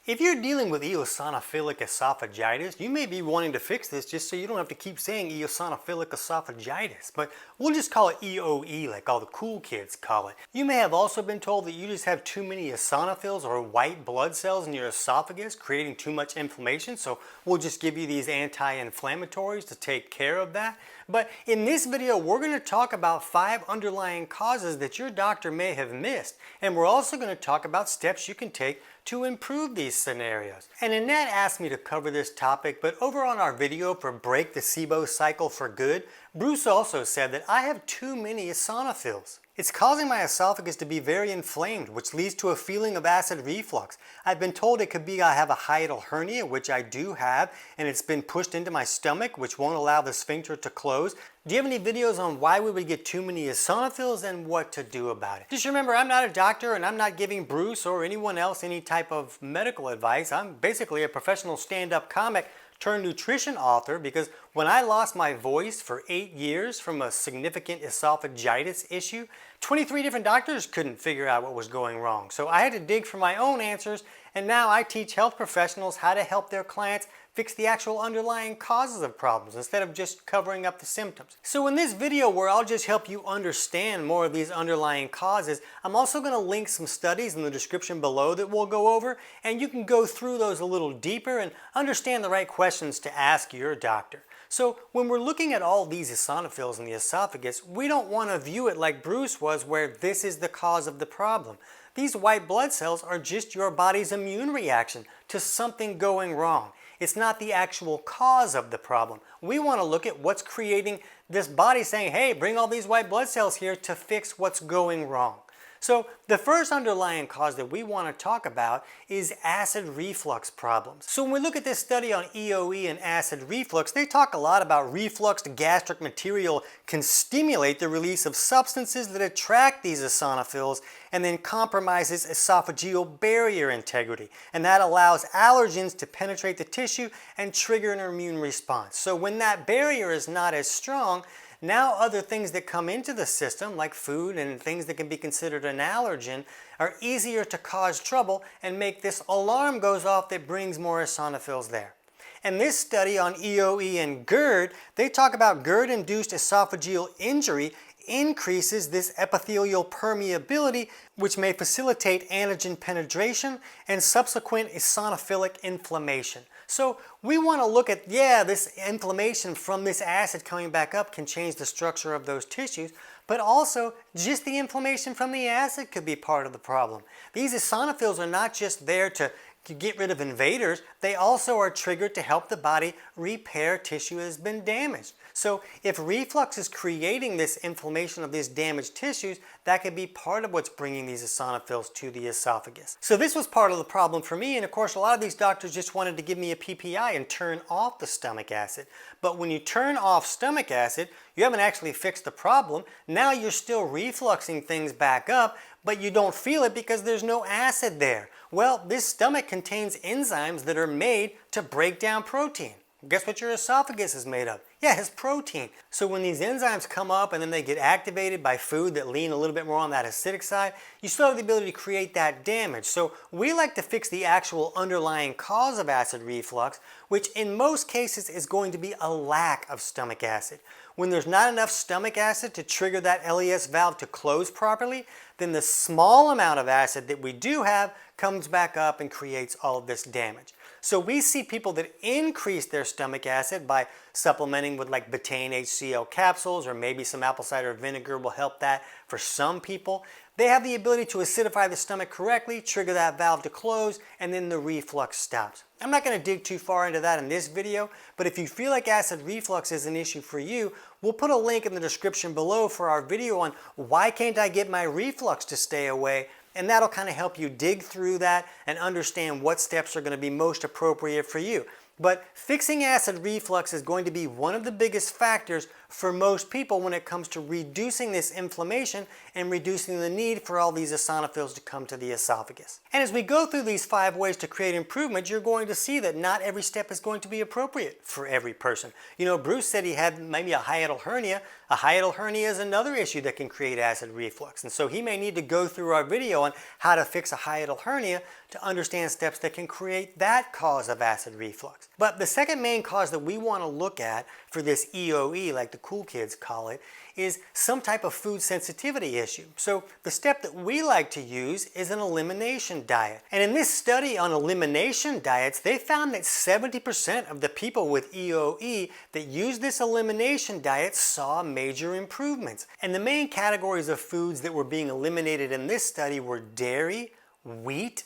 If you're dealing with eosinophilic esophagitis, you may be wanting to fix this just so you don't have to keep saying eosinophilic esophagitis, but we'll just call it EoE like all the cool kids call it. You may have also been told that you just have too many eosinophils or white blood cells in your esophagus creating too much inflammation, so we'll just give you these anti-inflammatories to take care of that. But in this video, we're going to talk about 5 underlying causes that your doctor may have missed, and we're also going to talk about steps you can take to improve these scenarios. And Annette asked me to cover this topic, but over on our video for Break the SIBO Cycle for Good, Bruce also said that I have too many eosinophils. It's causing my esophagus to be very inflamed, which leads to a feeling of acid reflux. I've been told it could be I have a hiatal hernia, which I do have, and it's been pushed into my stomach, which won't allow the sphincter to close. Do you have any videos on why we would get too many eosinophils and what to do about it? Just remember, I'm not a doctor and I'm not giving Bruce or anyone else any type of medical advice. I'm basically a professional stand-up comic turned nutrition author, because when I lost my voice for 8 years from a significant esophagitis issue, 23 different doctors couldn't figure out what was going wrong. So I had to dig for my own answers, and now I teach health professionals how to help their clients fix the actual underlying causes of problems instead of just covering up the symptoms. So in this video, where I'll just help you understand more of these underlying causes, I'm also going to link some studies in the description below that we'll go over, and you can go through those a little deeper and understand the right questions to ask your doctor. So when we're looking at all these eosinophils in the esophagus, we don't want to view it like Bruce was, where this is the cause of the problem. These white blood cells are just your body's immune reaction to something going wrong. It's not the actual cause of the problem. We want to look at what's creating this body saying, hey, bring all these white blood cells here to fix what's going wrong. So the first underlying cause that we want to talk about is acid reflux problems. So when we look at this study on EoE and acid reflux, they talk a lot about refluxed gastric material can stimulate the release of substances that attract these eosinophils and then compromises esophageal barrier integrity. And that allows allergens to penetrate the tissue and trigger an immune response. So when that barrier is not as strong, now other things that come into the system, like food and things that can be considered an allergen, are easier to cause trouble and make this alarm goes off that brings more eosinophils there. And this study on EoE and GERD, they talk about GERD-induced esophageal injury increases this epithelial permeability, which may facilitate antigen penetration and subsequent eosinophilic inflammation. So we want to look at, this inflammation from this acid coming back up can change the structure of those tissues, but also just the inflammation from the acid could be part of the problem. These eosinophils are not just there to get rid of invaders, they also are triggered to help the body repair tissue that has been damaged. So if reflux is creating this inflammation of these damaged tissues, that could be part of what's bringing these eosinophils to the esophagus. So this was part of the problem for me, and of course a lot of these doctors just wanted to give me a PPI and turn off the stomach acid. But when you turn off stomach acid, you haven't actually fixed the problem. Now you're still refluxing things back up, but you don't feel it because there's no acid there. Well, this stomach contains enzymes that are made to break down protein. Guess what your esophagus is made of? Yeah, it's protein. So when these enzymes come up and then they get activated by food that lean a little bit more on that acidic side, you still have the ability to create that damage. So we like to fix the actual underlying cause of acid reflux, which in most cases is going to be a lack of stomach acid. When there's not enough stomach acid to trigger that LES valve to close properly, then the small amount of acid that we do have comes back up and creates all of this damage. So we see people that increase their stomach acid by supplementing with like betaine HCl capsules, or maybe some apple cider vinegar will help that for some people. They have the ability to acidify the stomach correctly, trigger that valve to close, and then the reflux stops. I'm not going to dig too far into that in this video, but if you feel like acid reflux is an issue for you, we'll put a link in the description below for our video on why can't I get my reflux to stay away, and that'll kind of help you dig through that and understand what steps are going to be most appropriate for you. But fixing acid reflux is going to be one of the biggest factors for most people when it comes to reducing this inflammation and reducing the need for all these eosinophils to come to the esophagus. And as we go through these 5 ways to create improvement, you're going to see that not every step is going to be appropriate for every person. You know, Bruce said he had maybe a hiatal hernia. A hiatal hernia is another issue that can create acid reflux. And so he may need to go through our video on how to fix a hiatal hernia to understand steps that can create that cause of acid reflux. But the second main cause that we want to look at for this EoE, like the cool kids call it, is some type of food sensitivity issue. So the step that we like to use is an elimination diet. And in this study on elimination diets, they found that 70% of the people with EoE that used this elimination diet saw major improvements. And the main categories of foods that were being eliminated in this study were dairy, wheat,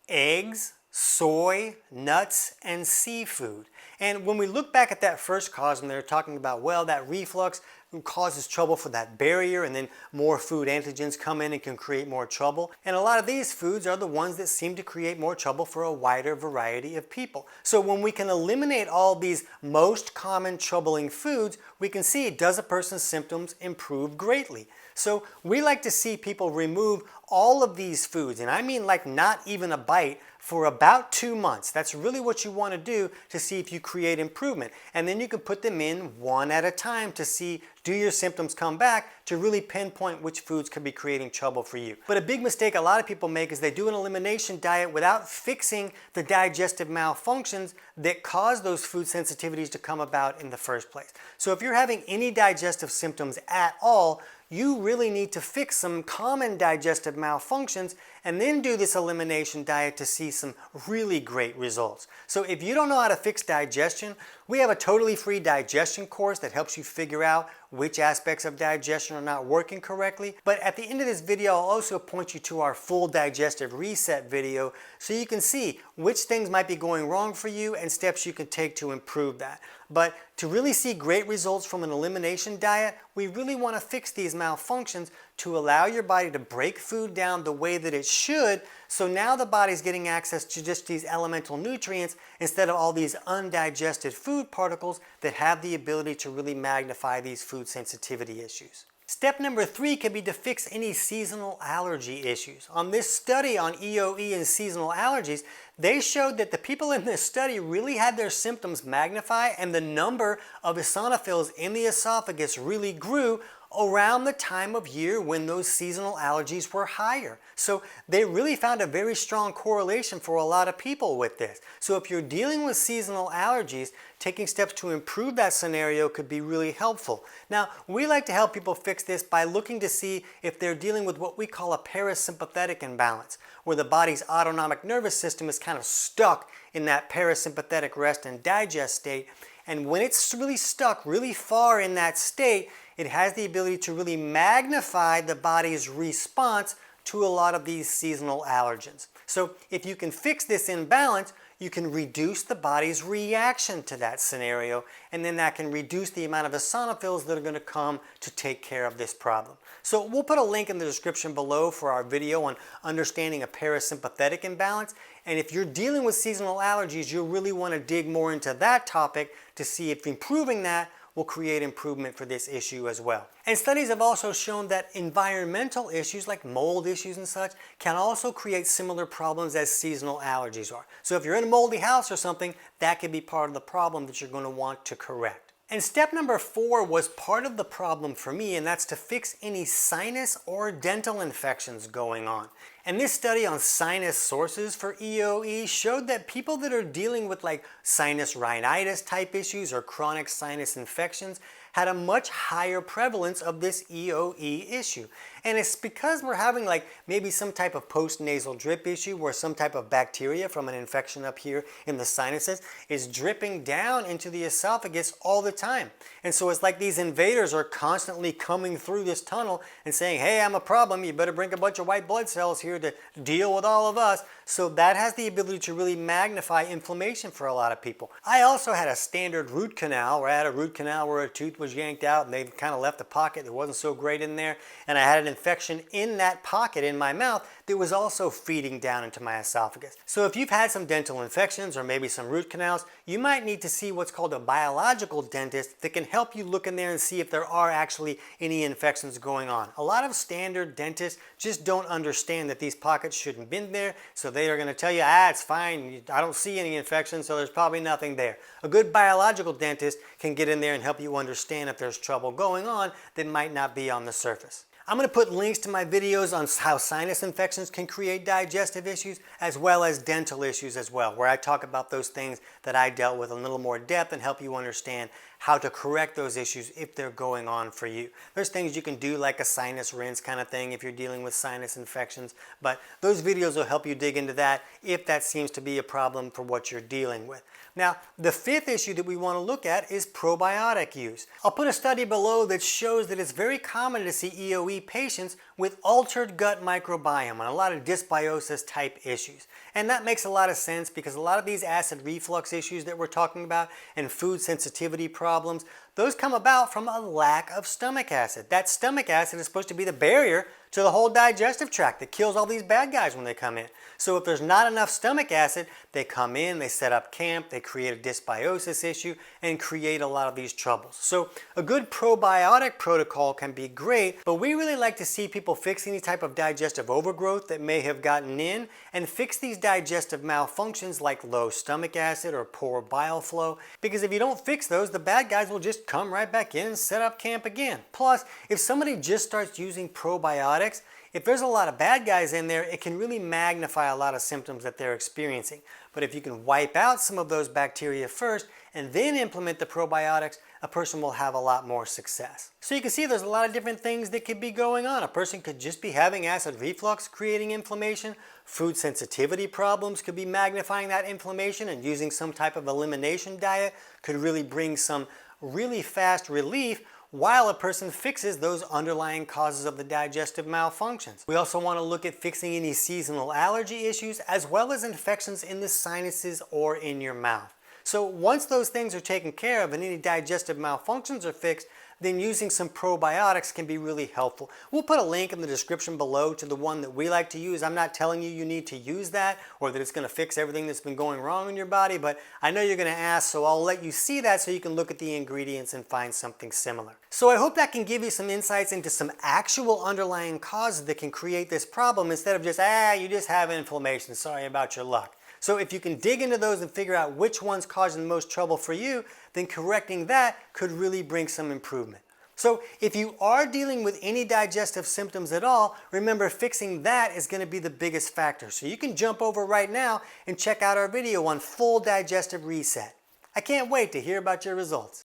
eggs, soy, nuts, and seafood. And when we look back at that first cause, and they're talking about, well, that reflux causes trouble for that barrier, and then more food antigens come in and can create more trouble. And a lot of these foods are the ones that seem to create more trouble for a wider variety of people. So when we can eliminate all these most common troubling foods, we can see, does a person's symptoms improve greatly? So we like to see people remove all of these foods, and I mean like not even a bite, for about 2 months. That's really what you want to do to see if you create improvement. And then you can put them in one at a time to see, do your symptoms come back, to really pinpoint which foods could be creating trouble for you. But a big mistake a lot of people make is they do an elimination diet without fixing the digestive malfunctions that cause those food sensitivities to come about in the first place. So if you're having any digestive symptoms at all, you really need to fix some common digestive malfunctions and then do this elimination diet to see some really great results. So if you don't know how to fix digestion, we have a totally free digestion course that helps you figure out which aspects of digestion are not working correctly. But at the end of this video, I'll also point you to our full digestive reset video so you can see which things might be going wrong for you and steps you can take to improve that. But to really see great results from an elimination diet, we really want to fix these malfunctions to allow your body to break food down the way that it should, so now the body's getting access to just these elemental nutrients instead of all these undigested food particles that have the ability to really magnify these food sensitivity issues. Step number 3 can be to fix any seasonal allergy issues. On this study on EoE and seasonal allergies, they showed that the people in this study really had their symptoms magnify, and the number of eosinophils in the esophagus really grew around the time of year when those seasonal allergies were higher. So they really found a very strong correlation for a lot of people with this. So if you're dealing with seasonal allergies, taking steps to improve that scenario could be really helpful. Now, we like to help people fix this by looking to see if they're dealing with what we call a parasympathetic imbalance, where the body's autonomic nervous system is kind of stuck in that parasympathetic rest and digest state. And when it's really stuck really far in that state, it has the ability to really magnify the body's response to a lot of these seasonal allergens. So if you can fix this imbalance, you can reduce the body's reaction to that scenario, and then that can reduce the amount of eosinophils that are going to come to take care of this problem. So we'll put a link in the description below for our video on understanding a parasympathetic imbalance. And if you're dealing with seasonal allergies, you'll really want to dig more into that topic to see if improving that will create improvement for this issue as well. And studies have also shown that environmental issues like mold issues and such can also create similar problems as seasonal allergies are. So if you're in a moldy house or something, that could be part of the problem that you're going to want to correct. And step number 4 was part of the problem for me, and that's to fix any sinus or dental infections going on. And this study on sinus sources for EoE showed that people that are dealing with like sinus rhinitis type issues or chronic sinus infections had a much higher prevalence of this EoE issue. And it's because we're having like maybe some type of post-nasal drip issue where some type of bacteria from an infection up here in the sinuses is dripping down into the esophagus all the time. And so it's like these invaders are constantly coming through this tunnel and saying, hey, I'm a problem, you better bring a bunch of white blood cells here to deal with all of us. So that has the ability to really magnify inflammation for a lot of people. I also had a standard root canal, where I had a root canal where a tooth was yanked out and they kind of left a pocket that wasn't so great in there. And I had an infection in that pocket in my mouth that was also feeding down into my esophagus. So if you've had some dental infections or maybe some root canals, you might need to see what's called a biological dentist that can help you look in there and see if there are actually any infections going on. A lot of standard dentists just don't understand that these pockets shouldn't have been there, so they are going to tell you, it's fine, I don't see any infection, so there's probably nothing there. A good biological dentist can get in there and help you understand if there's trouble going on that might not be on the surface. I'm going to put links to my videos on how sinus infections can create digestive issues, as well as dental issues as well, where I talk about those things that I dealt with in a little more depth and help you understand how to correct those issues if they're going on for you. There's things you can do like a sinus rinse kind of thing if you're dealing with sinus infections, but those videos will help you dig into that if that seems to be a problem for what you're dealing with. Now, the fifth issue that we want to look at is probiotic use. I'll put a study below that shows that it's very common to see EoE patients with altered gut microbiome and a lot of dysbiosis type issues. And that makes a lot of sense because a lot of these acid reflux issues that we're talking about and food sensitivity problems, those come about from a lack of stomach acid. That stomach acid is supposed to be the barrier to the whole digestive tract that kills all these bad guys when they come in. So if there's not enough stomach acid, they come in, they set up camp, they create a dysbiosis issue and create a lot of these troubles. So a good probiotic protocol can be great, but we really like to see people fix any type of digestive overgrowth that may have gotten in and fix these digestive malfunctions like low stomach acid or poor bile flow, because if you don't fix those, the bad guys will just come right back in and set up camp again. Plus, if somebody just starts using probiotics, if there's a lot of bad guys in there, it can really magnify a lot of symptoms that they're experiencing. But if you can wipe out some of those bacteria first and then implement the probiotics, a person will have a lot more success. So you can see there's a lot of different things that could be going on. A person could just be having acid reflux creating inflammation. Food sensitivity problems could be magnifying that inflammation, and using some type of elimination diet could really bring some really fast relief while a person fixes those underlying causes of the digestive malfunctions. We also want to look at fixing any seasonal allergy issues as well as infections in the sinuses or in your mouth. So once those things are taken care of and any digestive malfunctions are fixed, then using some probiotics can be really helpful. We'll put a link in the description below to the one that we like to use. I'm not telling you you need to use that or that it's going to fix everything that's been going wrong in your body, but I know you're going to ask, so I'll let you see that so you can look at the ingredients and find something similar. So I hope that can give you some insights into some actual underlying causes that can create this problem instead of just, you just have inflammation, sorry about your luck. So if you can dig into those and figure out which one's causing the most trouble for you, then correcting that could really bring some improvement. So if you are dealing with any digestive symptoms at all, remember fixing that is going to be the biggest factor. So you can jump over right now and check out our video on full digestive reset. I can't wait to hear about your results.